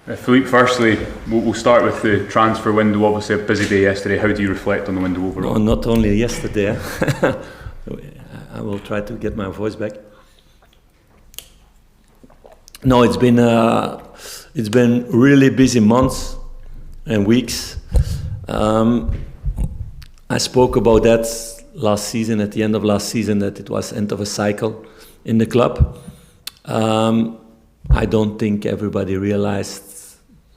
Philippe, firstly, we'll start with the transfer window. Obviously, a busy day yesterday. How do you reflect on the window overall? No, not only yesterday. I will try to get my voice back. No, it's been really busy months and weeks. I spoke about that last season, at the end of last season, that it was end of a cycle in the club. I don't think everybody realized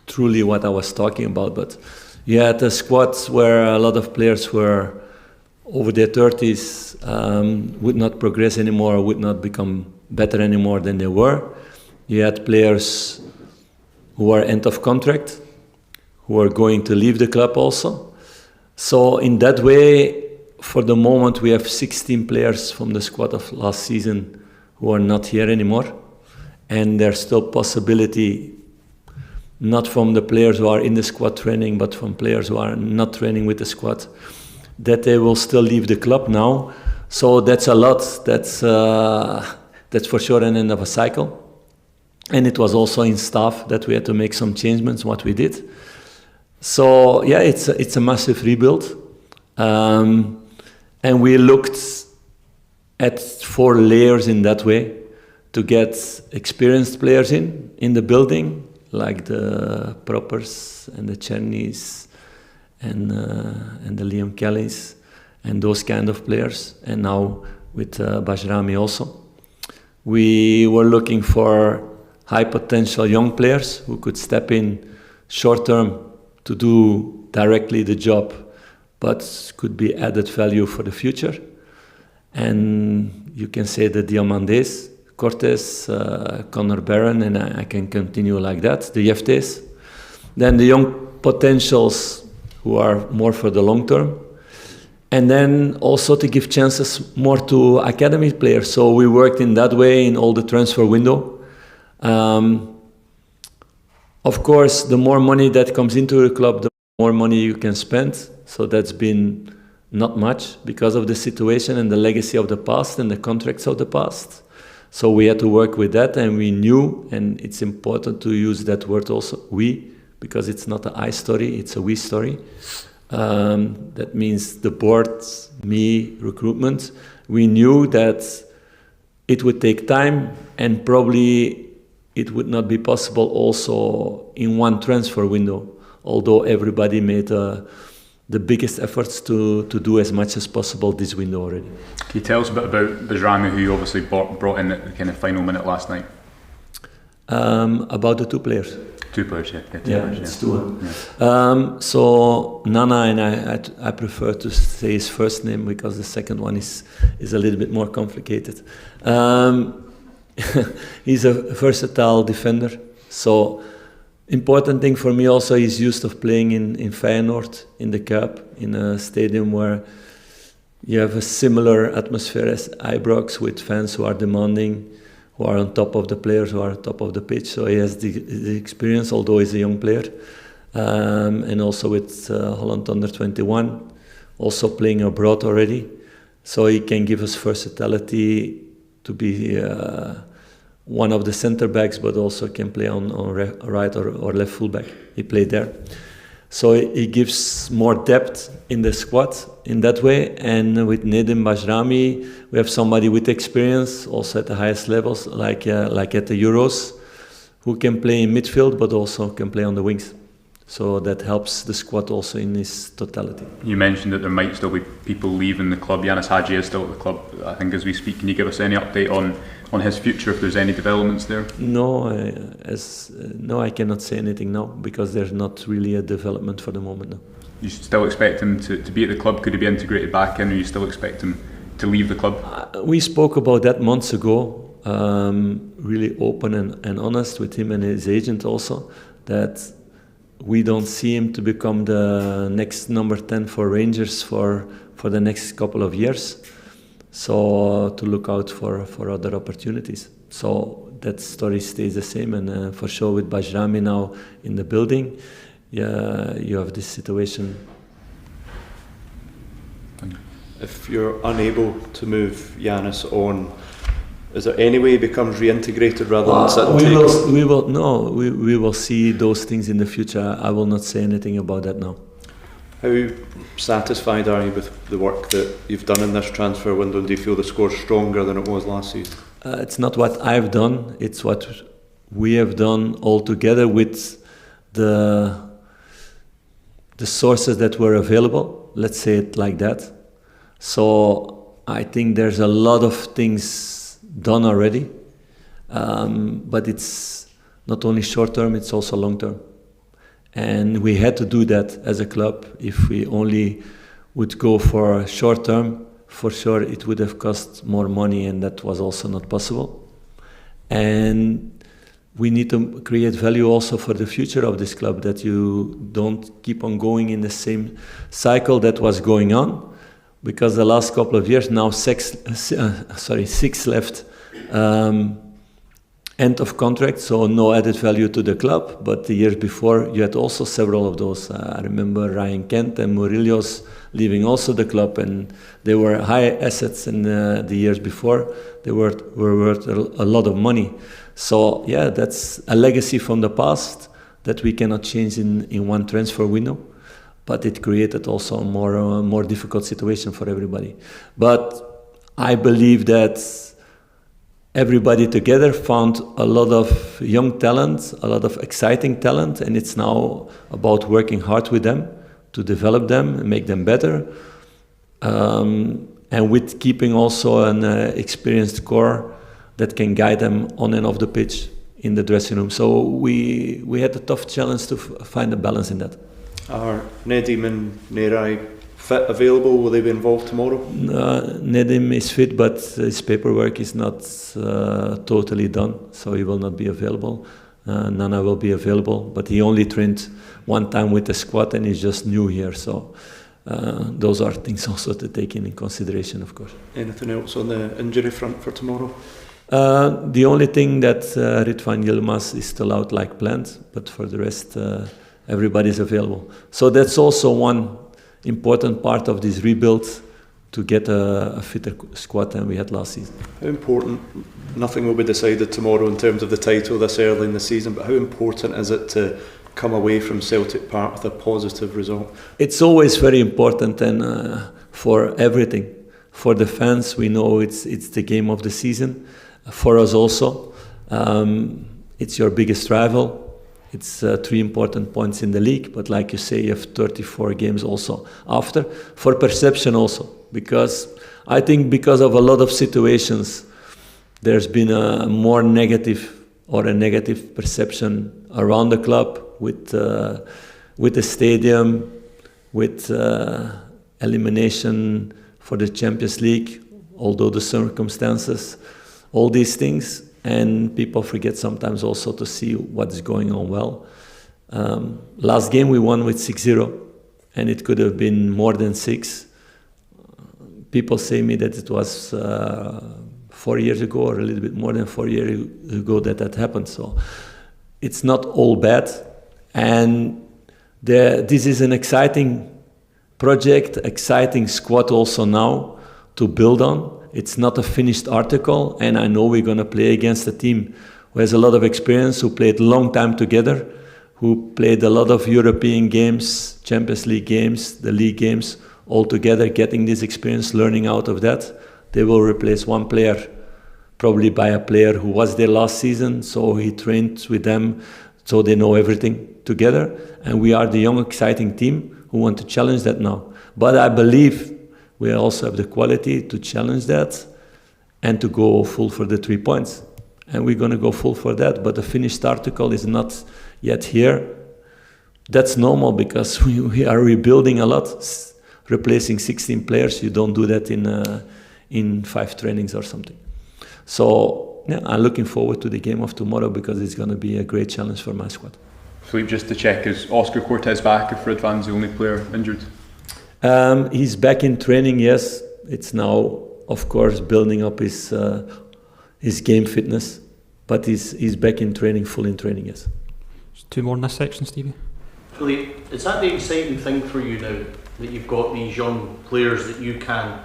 truly what I was talking about, but you had a squad where a lot of players were over their 30s, would not progress anymore, would not become better anymore than they were. You had players who are end of contract, who are going to leave the club also. So in that way, for the moment, we have 16 players from the squad of last season who are not here anymore. And there's still possibility, not from the players who are in the squad training, but from players who are not training with the squad, that they will still leave the club now. So that's a lot. That's for sure an end of a cycle. And it was also in staff that we had to make some changements, what we did. So yeah, it's a massive rebuild. And we looked at 4 layers in that way to get experienced players in the building, like the Proppers and the Chernies and the Liam Kellys and those kind of players. And now with Bajrami also. We were looking for high potential young players who could step in short term to do directly the job, but could be added value for the future. And you can say the Diamandes, Cortes, Conor Barron, and I can continue like that, the Jeftes. Then the young potentials who are more for the long term. And then also to give chances more to academy players. So we worked in that way in all the transfer window. Of course, the more money that comes into the club, the more money you can spend. So that's been not much because of the situation and the legacy of the past and the contracts of the past. So we had to work with that, and we knew, and it's important to use that word also, we, because it's not an I story, it's a we story. That means the board, me, recruitment. We knew that it would take time, and probably it would not be possible also in one transfer window, although everybody made the biggest efforts to do as much as possible this window already. Can you tell us a bit about Bajrami, who you obviously brought in at the kind of final minute last night? About the 2 players. 2 players, yeah. It's 2. Yeah. So Nana, and I prefer to say his first name because the second one is a little bit more complicated. He's a versatile defender. So important thing for me also is used of playing in Feyenoord, in the Cup, in a stadium where you have a similar atmosphere as Ibrox, with fans who are demanding, who are on top of the players, who are on top of the pitch. So he has the experience, although he's a young player. And also with Holland under 21, also playing abroad already. So he can give us versatility to be one of the center backs, but also can play on right or left fullback. He played there. So he gives more depth in the squad in that way. And with Nedim Bajrami, we have somebody with experience, also at the highest levels, like at the Euros, who can play in midfield, but also can play on the wings. So that helps the squad also in its totality. You mentioned that there might still be people leaving the club. Yanis Hadji is still at the club, I think, as we speak. Can you give us any update on his future, if there's any developments there? No, I cannot say anything now, because there's not really a development for the moment now. You still expect him to be at the club? Could he be integrated back in, or you still expect him to leave the club? We spoke about that months ago, really open and honest with him and his agent also, that we don't see him to become the next number 10 for Rangers for the next couple of years. So to look out for other opportunities. So that story stays the same, and for sure with Bajrami now in the building, yeah, you have this situation. If you're unable to move Yanis on, Is there any way he becomes reintegrated rather than sit and take? We will see those things in the future. I will not say anything about that now. How satisfied are you with the work that you've done in this transfer window? Do you feel the score's stronger than it was last season? It's not what I've done, it's what we have done all together with the sources that were available, let's say it like that. So I think there's a lot of things done already, but it's not only short term, it's also long term. And we had to do that as a club. If we only would go for short term, for sure it would have cost more money, and that was also not possible. And we need to create value also for the future of this club, that you don't keep on going in the same cycle that was going on, because the last couple of years, now six left, end of contract, so no added value to the club. But the years before, you had also several of those. I remember Ryan Kent and Murillo's leaving also the club, and they were high assets in the years before. They were worth a lot of money. So yeah, that's a legacy from the past that we cannot change in one transfer window. But it created also a more difficult situation for everybody. But I believe that everybody together found a lot of young talent, a lot of exciting talent, and it's now about working hard with them to develop them and make them better, and with keeping also an experienced core that can guide them on and off the pitch in the dressing room. So we had a tough challenge to find a balance in that. Are Nedim and Nerai fit, available? Will they be involved tomorrow? Nedim is fit, but his paperwork is not totally done, so he will not be available. Nana will be available, but he only trained one time with the squad and he's just new here, so those are things also to take in consideration, of course. Anything else on the injury front for tomorrow? The only thing that Ridvan Yilmaz is still out like planned, but for the rest, everybody's available. So that's also one important part of this rebuild, to get a fitter squad than we had last season. How important, nothing will be decided tomorrow in terms of the title this early in the season, but how important is it to come away from Celtic Park with a positive result? It's always very important, and for everything. For the fans, we know it's the game of the season. For us also, it's your biggest rival. It's 3 important points in the league, but like you say, you have 34 games also after. For perception also, because I think because of a lot of situations, there's been a more negative perception around the club with the stadium, with elimination for the Champions League, although the circumstances, all these things. And people forget sometimes also to see what's going on well. Last game we won with 6-0, and it could have been more than 6. People say me that it was 4 years ago, or a little bit more than 4 years ago that happened. So it's not all bad. And this is an exciting project, exciting squad also now to build on. It's not a finished article, and I know we're going to play against a team who has a lot of experience, who played a long time together, who played a lot of European games, Champions League games, the league games, all together, getting this experience, learning out of that. They will replace one player, probably by a player who was there last season, so he trained with them, so they know everything together. And we are the young, exciting team who want to challenge that now. But I believe we also have the quality to challenge that and to go full for the 3 points. And we're going to go full for that, but the finished article is not yet here. That's normal because we are rebuilding a lot. Replacing 16 players, you don't do that in 5 trainings or something. So yeah, I'm looking forward to the game of tomorrow because it's going to be a great challenge for my squad. Philippe, just to check, is Oscar Cortez back if Ridvan's the only player injured? He's back in training, yes. It's now, of course, building up his game fitness, but he's back in training, full in training, yes. Just 2 more in this section, Stevie. Philippe, is that the exciting thing for you now, that you've got these young players that you can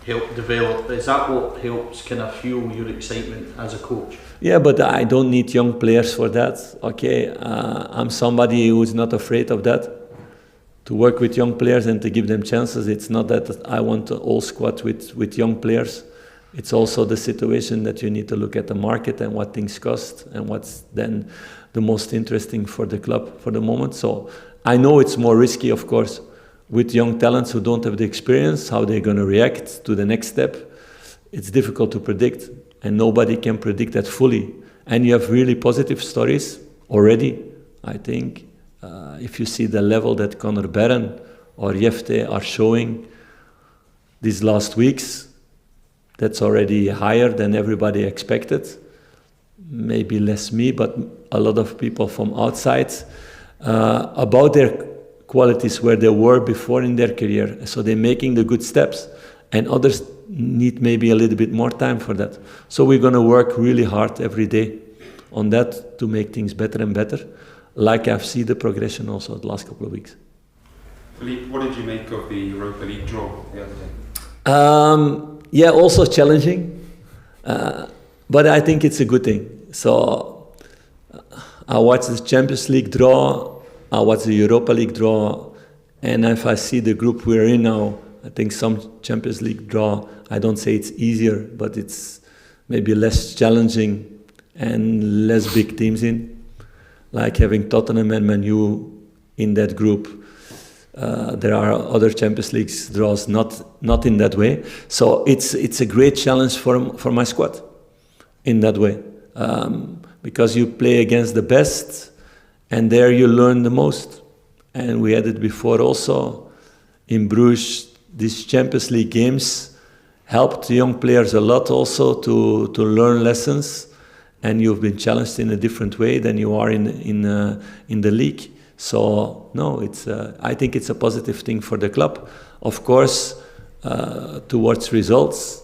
help develop. Is that what helps kind of fuel your excitement as a coach? Yeah, but I don't need young players for that. Okay, I'm somebody who's not afraid of that. To work with young players and to give them chances. It's not that I want a whole squad with young players. It's also the situation that you need to look at the market and what things cost and what's then the most interesting for the club for the moment. So I know it's more risky, of course, with young talents who don't have the experience, how they're going to react to the next step. It's difficult to predict, and nobody can predict that fully. And you have really positive stories already, I think. If you see the level that Conor Barron or Jefte are showing these last weeks, that's already higher than everybody expected. Maybe less me, but a lot of people from outside about their qualities where they were before in their career. So they're making the good steps, and others need maybe a little bit more time for that. So we're going to work really hard every day on that to make things better and better, like I've seen the progression also the last couple of weeks. Philippe, what did you make of the Europa League draw the other day? Yeah, also challenging, but I think it's a good thing. So I watched the Champions League draw, I watched the Europa League draw, and if I see the group we're in now, I think some Champions League draw, I don't say it's easier, but it's maybe less challenging and less big teams in, like having Tottenham and Man U in that group. There are other Champions League draws not in that way. So it's a great challenge for my squad in that way. Because you play against the best, and there you learn the most. And we had it before also in Bruges. These Champions League games helped young players a lot also to learn lessons, and you've been challenged in a different way than you are in the league. So no, I think it's a positive thing for the club. Of course, towards results,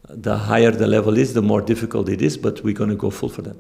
the higher the level is, the more difficult it is, but we're going to go full for that.